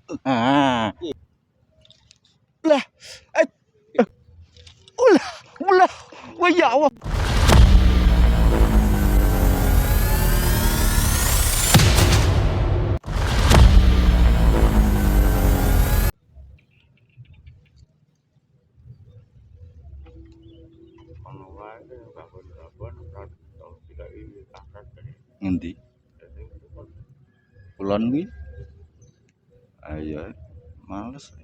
Ah. Lah, eh, ulah, ulah, wah ya Allah. Ngendi? Kulon kuwi. Ayo, males.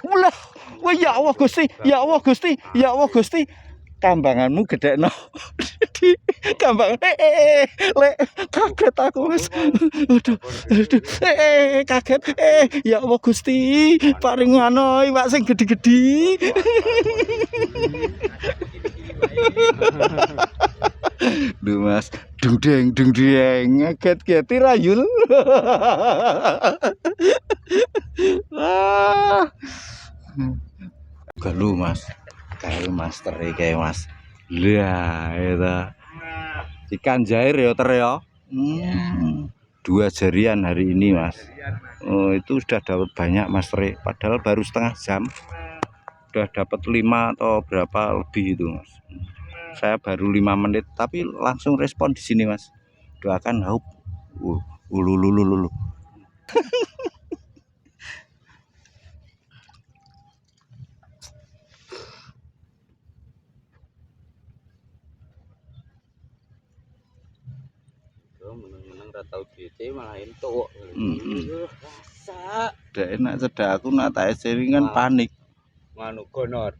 Ulah, wah ya Allah Gusti, ya Allah Gusti, ya Allah Gusti. Kambanganmu gedekno. Di kambang. Lek kaget aku, Mas. Aduh, aduh. Kaget. Ya Allah Gusti, paring ngono iwak sing gede-gede. Duh Mas, dung deng ngaget-geti rayul. Galu Mas, kayak master iki Mas. Lah, itu ikan jair ya ter ya. 2 jarian hari ini Mas. Oh, itu sudah dapat banyak Mas Tre. Padahal baru setengah jam. Sudah dapat 5 atau berapa lebih itu Mas. Saya baru 5 menit tapi langsung respon di sini Mas. Doakan haup. Lulu. Menang tau duite malah entuk. Rasa. Udah enak cedak aku nak tak eseringan panik. Manu gonor.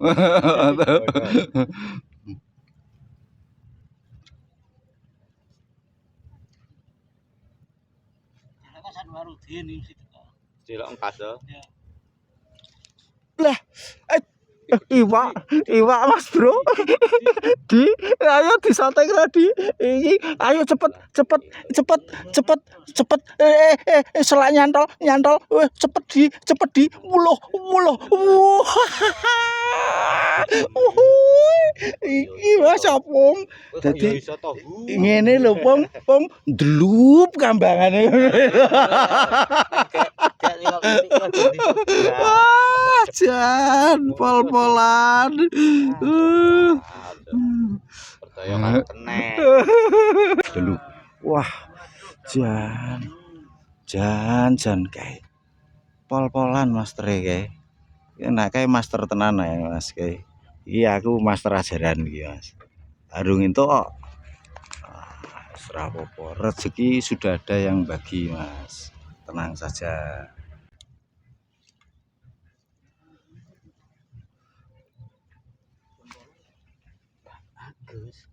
Cilok engkas ya. Lah, iwak Mas Bro. Di, ayo disanteng Radi. Iki, ayo cepet. Selak nyantol. Cepet di. Muloh. Iki Mas Apung. Dadi ngene lho, Pong, ndlup kambangane. Jan pol-polan. Percaya karo tenek. Dulu. Wah, jan kae. Pol-polan Mas Tre kae. Enak kae master tenan ya Mas kae. Iki aku master ajaran iki Mas. Arung entuk kok. Ora apa-apa, rezeki sudah ada yang bagi Mas. Tenang saja. Bagus.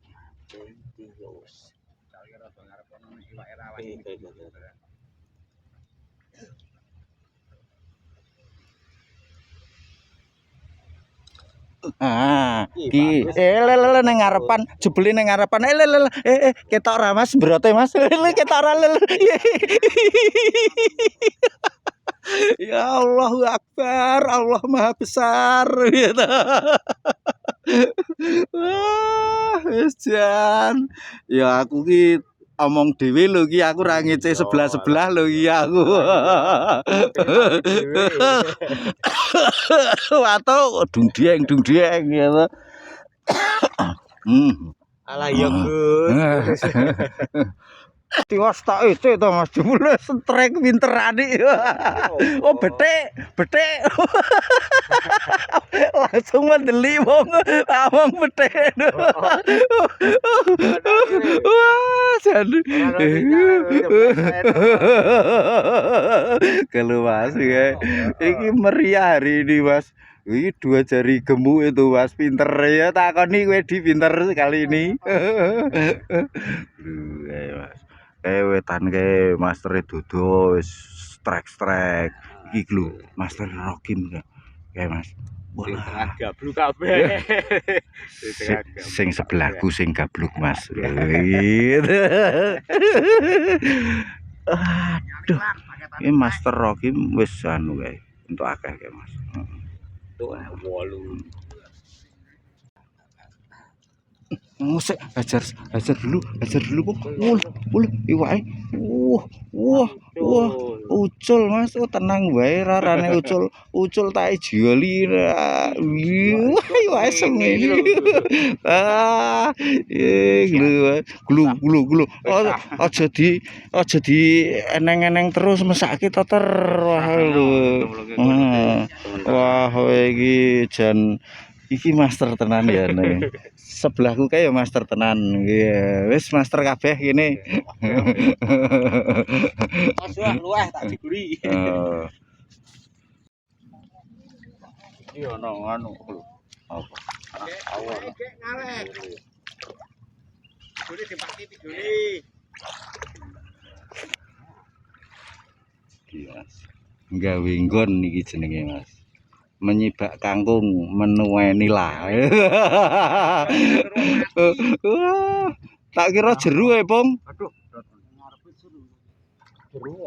Tios. Ki lele ning ngarepan, jebule ning ngarepan. Ketok ra Mas, brote Mas. Ketok ra lele. Ya Allahu Akbar, Allah Maha Besar gitu. Wah, wis jan. Ya aku ki omong dhewe lho ki aku ra ngece sebelah lho ki aku. Watuk dung dieng gitu. Alah ya Gus. Tiwas tak itu Mas jebule strek pinterane. Oh betik. Langsung mendeli wong awang betik. Wah, jan. Kalau Mas iki meriah hari ini Mas. Wih, 2 jari gemuk itu Mas, pinter ya takoni kowe di pinter kali ini. Mas. Wetan ke master dodo wis strek iki lho master Rokim kae Mas. Wah, gabluk kabeh. Sing sebelahku sing gabluk Mas. Aduh. Ini master Rokim wis anu kae untuk akeh kae Mas. Tuh 8. Musik hajar dulu kok. Wul, iwake. Wah, ucul Mas. Oh, tenang wae rarane ucul tak joli. Wah, iwake semene. Ah, glu. Aja di eneng-eneng terus mesake toter. Wah, lho. Wah, iki jan iki master tenan ya nih. Sebelahku kayak master tenan. Iya, wis master kabeh gini. Mas luweh tak diguri. Iki ono anu lho. Apa? Awon. Ngaleh. Guri dipaki tiduri. Iya, Mas. Gawe nggon iki jenenge, Mas. Menyibak kangkung menuweni lah. Wah, tak kira jeru Pong. Aduh, ngarepe jeru. Jeru.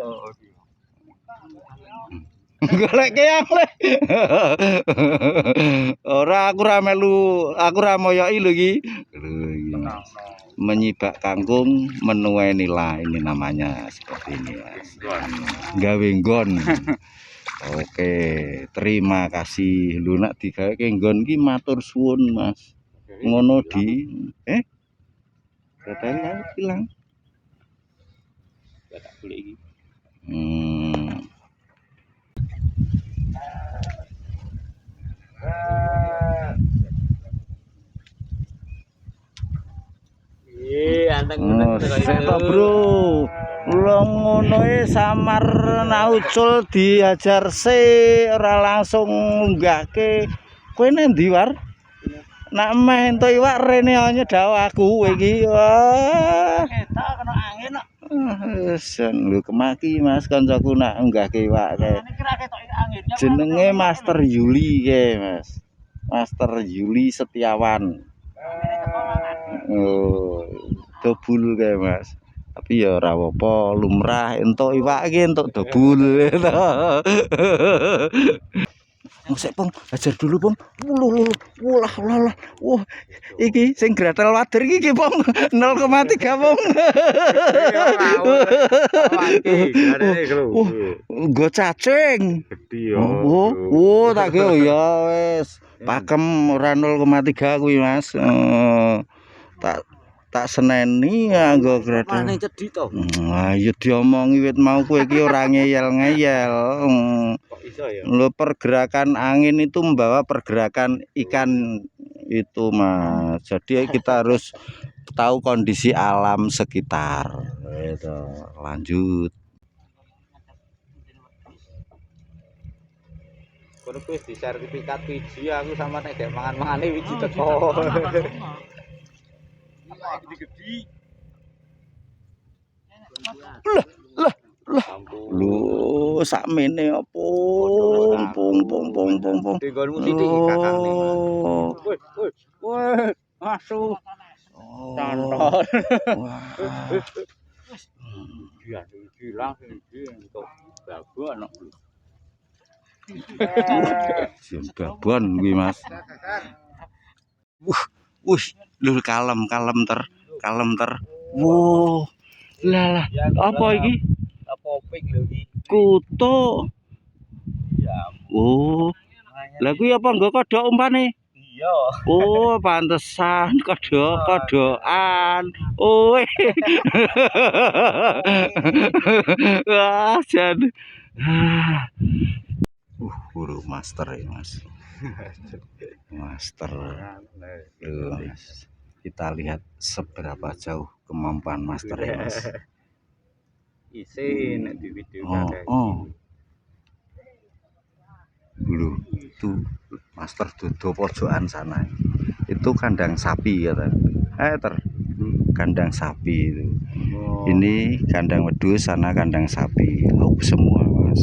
Golek keang le. Ora aku ra moyoki lho iki. Menyibak kangkung menuweni lah ini namanya seperti ini, Mas. Gawe nggon. Oke, terima kasih. Lu nak digawe nggon ki matur suwun, Mas. Ngono di katanya hilang. Ya tak golek iki. Seto bro, lo ngono samar naucul diajar ora langsung ngunggahke. Kowe nang ndi war? Nak meh entuk iwak rene nyedaw aku iki. Wah. Ketok kena angin kok. Sen lho kemaki Mas kancaku nak ngunggahke iwak kae. Jenenge Master Yuli kae, Mas. Master Yuli Setiawan. Oh, dobul kae Mas. Tapi ya ora apa lumrah entuk iwak iki entuk dobul. Musik Pong, ajar dulu Pong. Wah, wah, iki sing gratel wader iki Pong. 0,3 Pong. Nggo cacing. Gedhi yo. Oh, tak kira ya wis. Pakem ora 0,3 kuwi Mas. Tak seneni nganggo gratel. Mane cedhi to. Ya diomongi wit mau kowe iki ora ngeyel-ngeyel. Kok iso ya? Lo pergerakan angin itu membawa pergerakan ikan itu Mas. Jadi kita harus tahu kondisi alam sekitar. Itu lanjut. Kono wis di sertifikat wiji aku sama nek gek mangan-mangane wiji teko. Gedhi. Lah. Lho, sakmene apa? Pong. Denggonmu sithik kakakne. Woi, masuk. Cantol. Wah. Iya, hilang iki entuk babon kok. Sion babon kuwi Mas. Wih, lho kalem ter. Wow. Lah, apa iki? Poping lho iki. Kutu. Ya. Oh. Lah kuwi apa nggo kodhok umpane? Iya. Oh, pantesan kodhokan. Oh. Wah, jan. Guru master ya, Mas. Master. Loh, Mas. Kita lihat seberapa jauh kemampuan master ya, Mas. Isin nek di video dulu itu master dodo pojokan sana itu kandang sapi kata kandang sapi itu ini kandang wedhus sana kandang sapi semua Mas.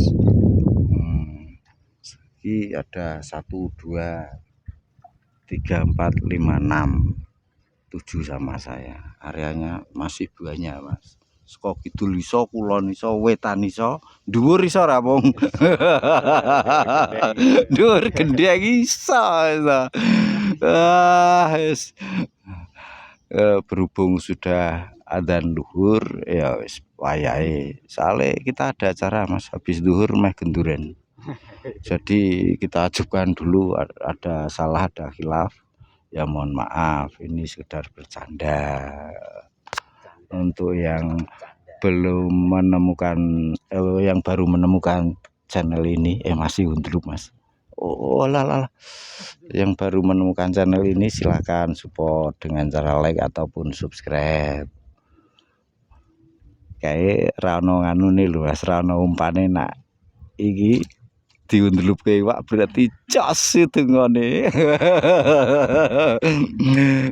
Ini ada 1 2 3 4 5 6 7 sama saya, areanya masih banyak Mas. Saka kidul iso, kulon iso, wetan iso, dhuwur iso ra Pong. Dhuwur gendhek iso. Wis. berhubung sudah adzan duhur ya wis wayahe. Soalnya kita ada acara Mas habis duhur meh genduren. Jadi kita ajukan dulu ada salah ada khilaf. Ya mohon maaf ini sekedar bercanda. Untuk yang belum menemukan yang baru menemukan channel ini masih undrup Mas. Oh lah. Yang baru menemukan channel ini silahkan support dengan cara like ataupun subscribe. Kayak rano nganu nih lho Mas, rano umpane nak iki diundlup ke iwak berarti jos itu ngone.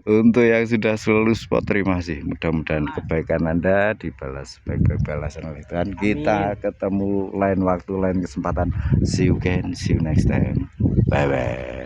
Untuk yang sudah selalu support terima kasih. Mudah-mudahan kebaikan Anda dibalas sebagai balasan oleh Tuhan. Kita ketemu lain waktu, lain kesempatan. See you again, see you next time. Bye bye.